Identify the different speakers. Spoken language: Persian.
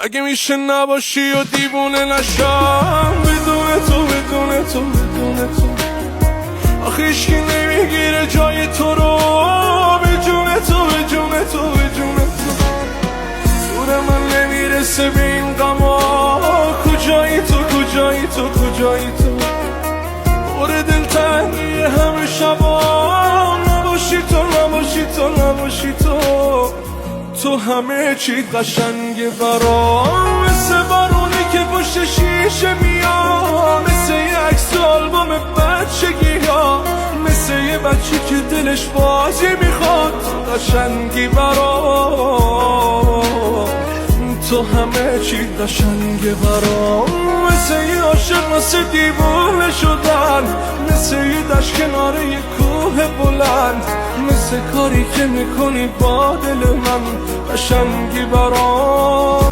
Speaker 1: مگه میشه نباشی و دیوونه نشم بدون تو بدون تو بدون تو. آخه هیچکی نمیگیره جای تو رو به جون تو به جون تو به جون تو. زور من نمیرسه به این غما کجایی تو کجایی تو کجایی تو. پر دلتنگی همه شبا نباشی تو نباشی تو نباشی تو. تو همه چی قشنگه برام مثل بارونی که پشت شیشه میاد مثل یه عکس آلبوم بچگی ها مثل یه بچه که دلش بازی میخواد تو قشنگی برام تو همه چی قشنگه برام مثل یه عاشق مثل دیوونه شدن مثل یه دشت کنار یه کوه بلند مثل کاری که میکنی با دل من قشنگی برام